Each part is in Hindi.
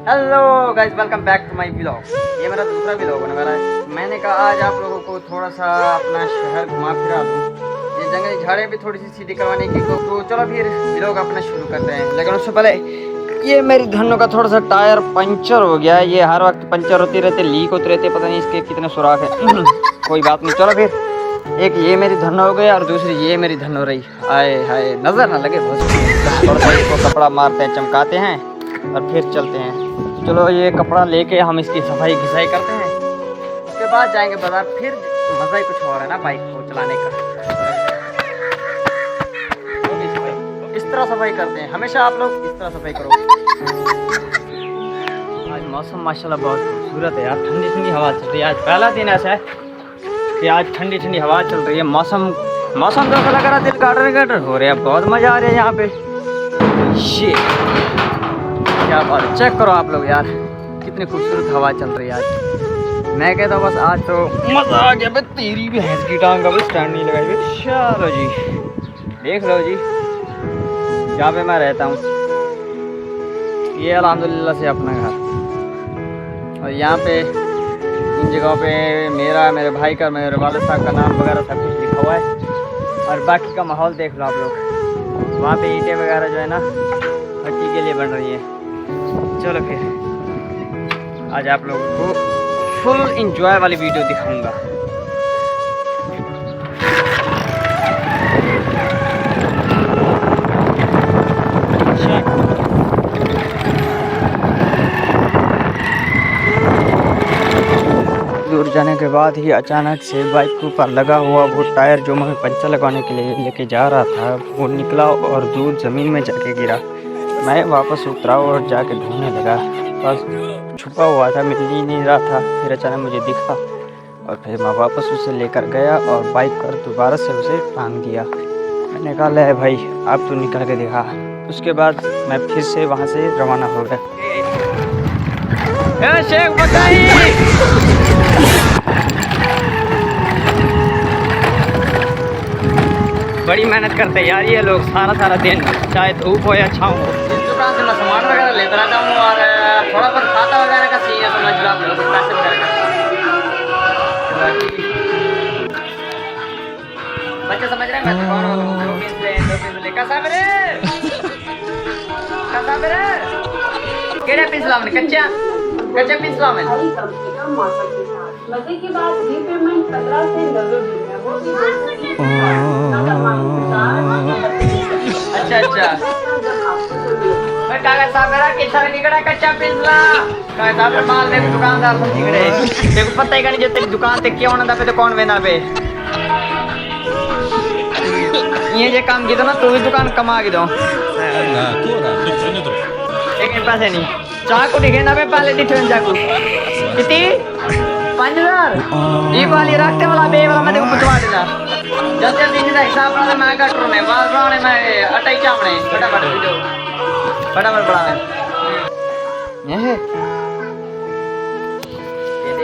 Hello guys, welcome back to my vlog. ये मेरा दूसरा व्लॉग होने वाला है। मैंने कहा आज आप लोगों को थोड़ा सा अपना शहर घुमा फिरा दूँ। ये जंगली झाड़ियाँ भी थोड़ी सी सीधी करवाने की तो चलो फिर व्लॉग अपना शुरू करते हैं। लेकिन उससे पहले ये मेरी धन्नो का थोड़ा सा टायर पंचर हो गया है। ये हर वक्त पंचर होती रहती, लीक होती रहती, पता नहीं इसके कितने सुराख है। कोई बात नहीं, चलो फिर एक ये मेरी धन्नो हो गई और दूसरी ये मेरी धन्नो रही। आए हाय, नजर ना लगे बहुत। थोड़ा सा इसको कपड़ा मारते हैं, चमकाते हैं और फिर चलते हैं। तो चलो ये कपड़ा लेके हम इसकी सफाई घिसाई करते हैं। उसके बाद जाएंगे बाजार। फिर मज़ा ही कुछ और है ना बाइक को चलाने का। इस तरह सफाई करते हैं हमेशा, आप लोग इस तरह सफाई करो। आज मौसम माशाल्लाह बहुत खूबसूरत है यार। ठंडी ठंडी हवा चल रही है। आज पहला दिन ऐसा है कि आज ठंडी ठंडी हवा चल रही है। मौसम तो ऐसा लग रहा है दिल गार्डन हो रहा है। बहुत मज़ा आ रहा है यहाँ पे। क्या बात है, चेक करो आप लोग यार, कितनी खूबसूरत हवा चल रही है आज। मैं कहता हूँ बस आज तो मज़ा आ गया। तेरी भी भैंस की टांग का भी स्टैंड नहीं लगाई हुई। चलो जी, देख लो जी जहाँ पे मैं रहता हूँ, ये अल्हम्दुलिल्लाह से अपना घर। और यहाँ पे इन जगहों पे मेरे भाई का, मेरे वालिद साहब का नाम वगैरह सब कुछ लिखा हुआ है। और बाकी का माहौल देख लो आप लोग। वहाँ पे ईंटें वगैरह जो है ना भट्टी के लिए बन रही है। चलो फिर आज आप लोगों को फुल इंजॉय वाली वीडियो दिखाऊंगा। दूर जाने के बाद ही अचानक से बाइक के ऊपर लगा हुआ वो टायर जो मैं पंचर लगवाने के लिए लेके जा रहा था वो निकला और दूर ज़मीन में जाके गिरा। मैं वापस उतरा और जाके ढूंढने लगा, बस छुपा हुआ था, मिल ही नहीं रहा था। फिर अचानक मुझे दिखा और फिर मैं वापस उसे लेकर गया और बाइक पर दोबारा से उसे टांग दिया। मैंने कहा ले भाई अब तू निकल के दिखा। उसके बाद मैं फिर से वहाँ से रवाना हो गया। शेख बताइए, बड़ी मेहनत करते हैं यार ये लोग सारा दिन, चाहे धूप हो या छाँव हो। इस दुकान से मैं सामान वगैरह लेता रहता हूँ और थोड़ा बहुत खाता वगैरह का सीन है तो मैं जुड़ा पैसे वगैरह का। बच्चे समझ रहे हैं मैं दुकान वाला हूँ। 2 पीस ले कैसा मेरे केड़े पीस लावने कच्चे पीस लावने। मजे की बात रीपेमेंट 15 से 90 दिन है। वो अच्छा मैं कागज साहब मेरा कितना निकला कच्चा पिछला कागज साहब माल दे दुकानदार से निकले। देखो पता ही नहीं जो तेरी दुकान ते क्यों ना पे तो कौन वेना पे ये जे काम की तो ना तू भी दुकान कमा के दो लेकिन पैसे नहीं। चाकू दिखे ना पे पहले दिखे चाकू कितनी 5000 ये वाली रखते वाला बे वाला मैं देखो पुछवा देना जल्दी दिन का हिसाब वाला मैं कट रहा है बाल बनाने में अटाई चावने फटाफट वीडियो फटाफट बढ़ाने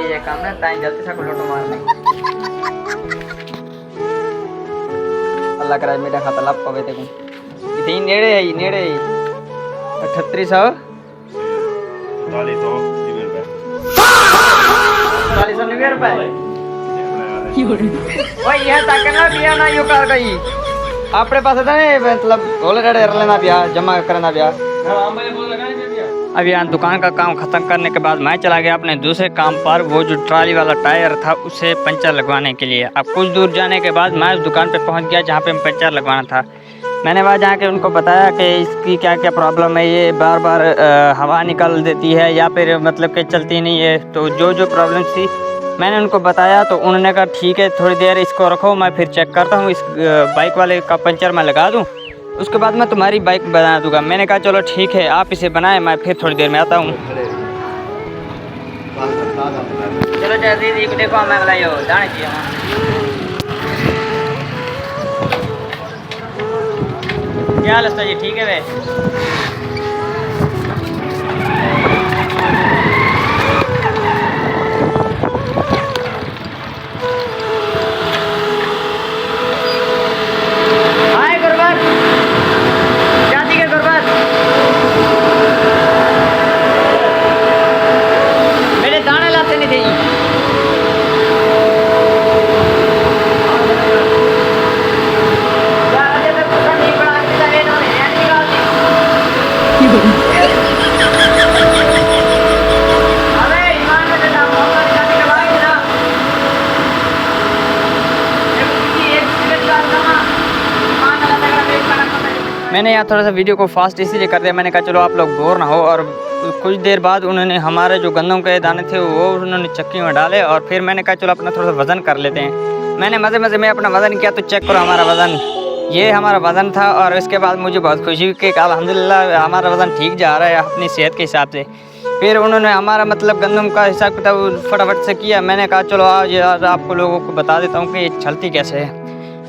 ये काम है टाइम जल्दी से लोटो मारने। अल्लाह करे मेरा खाता लाभ पावे देखो इतनी नेड़े 3800 40 रुपए वही है ताकि ना बिया ना यो कर गई अपने पास था ने मतलब बोले रेडे लेना बिया जमा करना बिया। अब यहाँ दुकान का काम खत्म करने के बाद मैं चला गया अपने दूसरे काम पर। वो जो ट्राली वाला टायर था उसे पंचर लगवाने के लिए। अब कुछ दूर जाने के बाद मैं उस दुकान पे पहुँच गया जहाँ पे पंचर लगवाना था। मैंने वहाँ जाके उनको बताया कि इसकी क्या क्या प्रॉब्लम है, ये बार बार हवा निकल देती है या फिर मतलब कि चलती नहीं है। तो जो प्रॉब्लम थी मैंने उनको बताया तो उन्होंने कहा ठीक है थोड़ी देर इसको रखो, मैं फिर चेक करता हूँ, इस बाइक वाले का पंचर मैं लगा दूँ, उसके बाद मैं तुम्हारी बाइक बना दूँगा। मैंने कहा चलो ठीक है आप इसे बनाएं, मैं फिर थोड़ी देर में आता हूँ। चलो जल्दी देखो मैं बनाई हो जाने चाहिए क्या हाल है जी, ठीक है वे मैंने यहाँ थोड़ा सा वीडियो को फास्ट इसीलिए कर दिया, मैंने कहा चलो आप लोग बोर ना हो। और कुछ देर बाद उन्होंने हमारे जो गंदम के दाने थे वो उन्होंने चक्की में डाले और फिर मैंने कहा चलो अपना थोड़ा सा वज़न कर लेते हैं। मैंने मज़े मज़े में अपना वज़न किया तो चेक करो हमारा वज़न, ये हमारा वज़न था। और इसके बाद मुझे बहुत खुशी हुई कि अल्हम्दुलिल्लाह हमारा वज़न ठीक जा रहा है अपनी सेहत के हिसाब से। फिर उन्होंने हमारा मतलब गंदम का हिसाब किताब फटाफट से किया। मैंने कहा चलो आज आपको लोगों को बता देता हूँ कि ये चलती कैसे है।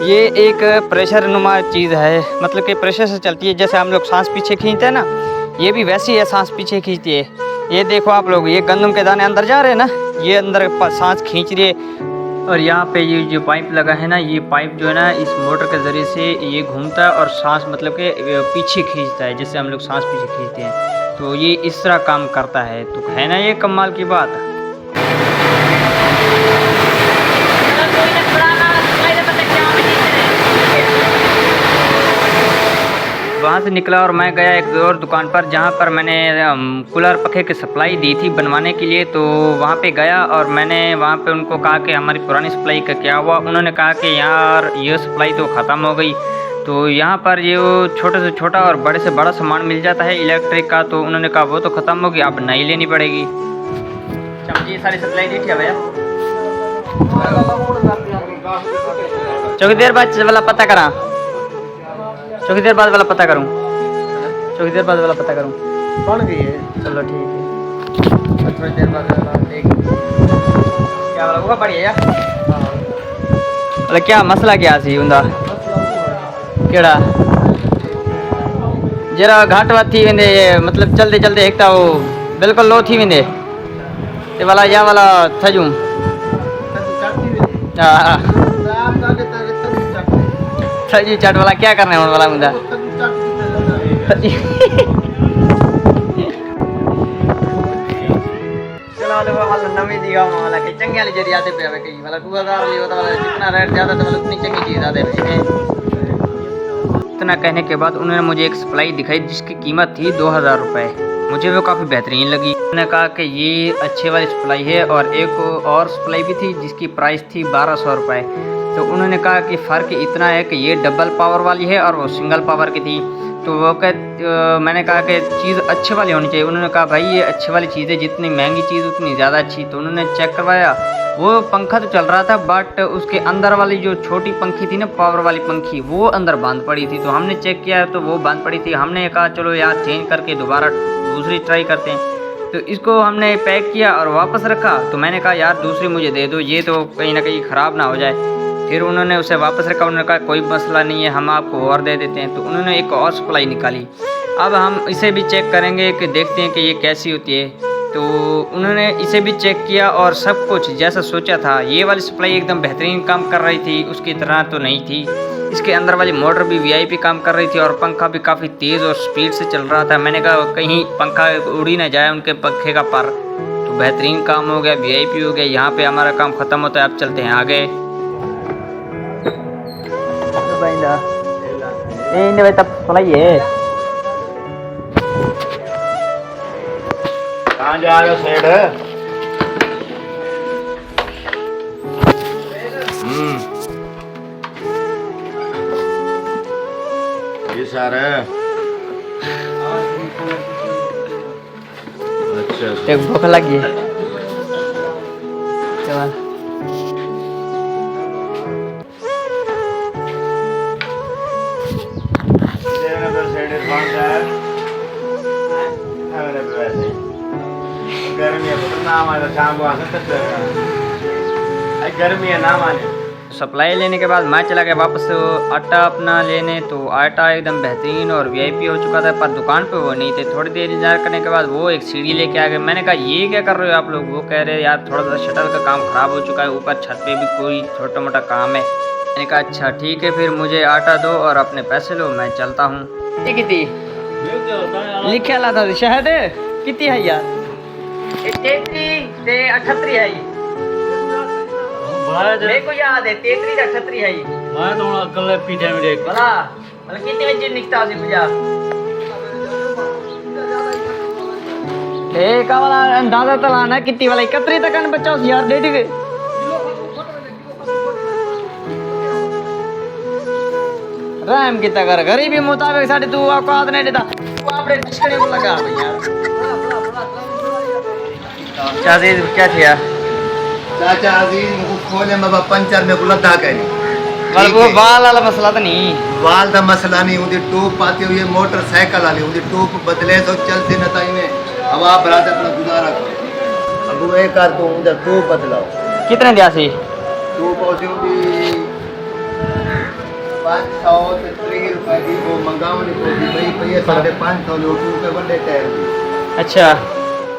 ये एक प्रेशर नुमा चीज़ है, मतलब कि प्रेशर से चलती है। जैसे हम लोग सांस पीछे खींचते हैं ना, ये भी वैसी है, सांस पीछे खींचती है। ये देखो आप लोग, ये गंदम के दाने अंदर जा रहे हैं ना, ये अंदर सांस खींच रही है। और यहाँ पे ये जो पाइप लगा है ना, ये पाइप जो है ना इस मोटर के ज़रिए से ये घूमता है और सांस मतलब कि पीछे खींचता है, जैसे हम लोग सांस पीछे खींचते हैं। तो ये इस तरह काम करता है। तो है ना ये कमाल की बात। वहाँ से निकला और मैं गया एक और दुकान पर जहाँ पर मैंने कूलर पंखे की सप्लाई दी थी बनवाने के लिए। तो वहाँ पे गया और मैंने वहाँ पे उनको कहा कि हमारी पुरानी सप्लाई का क्या हुआ। उन्होंने कहा कि यार ये सप्लाई तो ख़त्म हो गई। तो यहाँ पर ये छोटे से छोटा और बड़े से बड़ा सामान मिल जाता है इलेक्ट्रिक का। तो उन्होंने कहा वो तो ख़त्म होगी, अब नई लेनी पड़ेगी। ये सारी सप्लाई दी थी भैया, चौकी देर बाद वाला पता करा, चौकी देर बाद वाला पता करूँ, चौकी देर बाद वाला पता करूँ। बन गई है, चलो ठीक है, थोड़ी देर बाद देख क्या वाला होगा बढ़िया यार। मतलब क्या मसला क्या सी उनका केड़ा जरा घाट वाट थी वेंदे, मतलब चलते चलते एक वो बिल्कुल लो थी वेंदे ते वाला या वाला थजू। हाँ थजू चट वाला क्या करने वाला मुंदा नवी दी गाँव वाला के चंगे वाली जरिया पे आवे कई वाला 2000 लियो तो जितना रेट ज्यादा तो मतलब उतनी चंगी चीज आते हैं। इतना कहने के बाद उन्होंने मुझे एक सप्लाई दिखाई जिसकी कीमत थी 2000 रुपये। मुझे वो काफ़ी बेहतरीन लगी। उन्होंने कहा कि ये अच्छे वाली सप्लाई है और एक और सप्लाई भी थी जिसकी प्राइस थी 1200 रुपये। तो उन्होंने कहा कि फ़र्क इतना है कि ये डबल पावर वाली है और वो सिंगल पावर की थी। तो वो मैंने कहा कि चीज़ अच्छे वाली होनी चाहिए। उन्होंने कहा भाई ये अच्छे वाली चीज़ है, जितनी महंगी चीज़ उतनी ज़्यादा अच्छी। तो उन्होंने चेक करवाया, वो पंखा तो चल रहा था बट उसके अंदर वाली जो छोटी पंखी थी ना, पावर वाली पंखी, वो अंदर बांध पड़ी थी। तो हमने चेक किया तो वो बांध पड़ी थी। हमने कहा चलो यार चेंज करके दोबारा दूसरी ट्राई करते हैं। तो इसको हमने पैक किया और वापस रखा। तो मैंने कहा यार दूसरी मुझे दे दो, ये तो कहीं ना कहीं ख़राब ना हो जाए। फिर उन्होंने उसे वापस रखा। उन्होंने कहा कोई मसला नहीं है, हम आपको और दे देते हैं। तो उन्होंने एक और सप्लाई निकाली। अब हम इसे भी चेक करेंगे कि देखते हैं कि ये कैसी होती है। तो उन्होंने इसे भी चेक किया और सब कुछ जैसा सोचा था। ये वाली सप्लाई एकदम बेहतरीन काम कर रही थी, उसकी तरह तो नहीं थी। इसके अंदर वाली मोटर भी वीआईपी काम कर रही थी और पंखा भी काफ़ी तेज़ और स्पीड से चल रहा था। मैंने कहा कहीं पंखा उड़ी ना जाए उनके पंखे का पर। तो बेहतरीन काम हो गया, वीआईपी हो गया। यहाँ पे हमारा काम ख़त्म होता है। अब चलते हैं आगे। भाई तब सप्लाई है कहाँ जा रहे हो सेठ? ये सारे अच्छा एक भूख लगी है। गर्मी है ना माने। सप्लाई लेने के बाद मैं चला गया वापस आटा अपना लेने। तो आटा एकदम बेहतरीन और वीआईपी हो चुका था, पर दुकान पे वो नहीं थे। थोड़ी देर इंतजार करने के बाद वो एक सीढ़ी लेके आ गए। मैंने कहा ये क्या कर रहे हो आप लोग? वो कह रहे यार थोड़ा सा शटल का काम ख़राब हो चुका है, ऊपर छत पे भी कोई छोटा मोटा काम है। मैंने कहा अच्छा ठीक है, फिर मुझे आटा दो और अपने पैसे लो, मैं चलता हूँ। कितनी लिखे ला था शहद कितनी है यार? 33 से 38 है। मेरे को याद है 33 से 38 है। मैं तो कल पीछे में देख भला मतलब कितने बजे निकता सी पूजा ए का वाला अंदाजा तो लाना कितनी वाला 31 तक न बच्चा यार डेढ़ के रहम की तगर गरीबी मुताबिक साड़ी तू औकात नहीं देता तू आपने टचकड़े को लगा भैया चाची क्या थिया चाचा अजीज मुझको खोले में पंचर में बुलंदा करी पर वो बाल वाला मसला तो नहीं वाल दा मसला नहीं उदी टूप पाती हुई मोटरसाइकिल वाली उदी टूप बदले तो चलती न ताई में हवा भराते अपना गुजारा करो अब वो एक कार तो उधर टूप बदलाओ कितने दिया सी टूप होती होगी 530 रुपए की वो मंगावनी होगी भाई भैया 550 लोग टूप बड़े टायर की अच्छा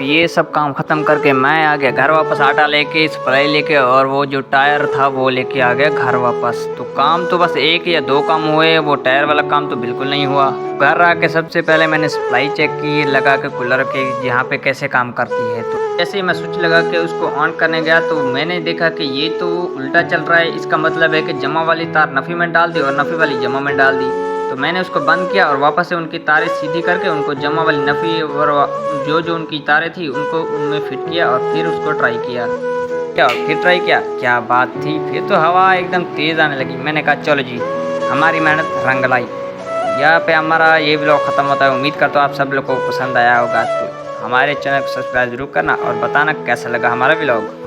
ये सब काम ख़त्म करके मैं आ गया घर वापस आटा लेके स्प्राई लेके और वो जो टायर था वो लेके आ गया घर वापस तो काम तो बस एक या दो काम हुए वो टायर वाला काम तो बिल्कुल नहीं हुआ घर आके सबसे पहले मैंने सप्लाई चेक की लगा के कूलर के यहाँ पे कैसे काम करती है तो जैसे ही मैं स्विच लगा के उसको ऑन करने गया तो मैंने देखा कि ये तो उल्टा चल रहा है इसका मतलब है कि जमा वाली तार नफ़ी में डाल दी और नफ़ी वाली जमा में डाल दी तो मैंने उसको बंद किया और वापस से उनकी तारें सीधी करके उनको जमा वाली नफ़ी और जो उनकी तारें थी उनको उनमें फिट किया और फिर उसको ट्राई किया क्या बात थी फिर तो हवा एकदम तेज़ आने लगी मैंने कहा चलो जी हमारी मेहनत रंग लाई यहाँ पे हमारा ये व्लॉग ख़त्म होता है उम्मीद करता हूँ आप सब लोग को पसंद आया होगा तो हमारे चैनल को सब्सक्राइब जरूर करना और बताना कैसा लगा हमारा व्लॉग।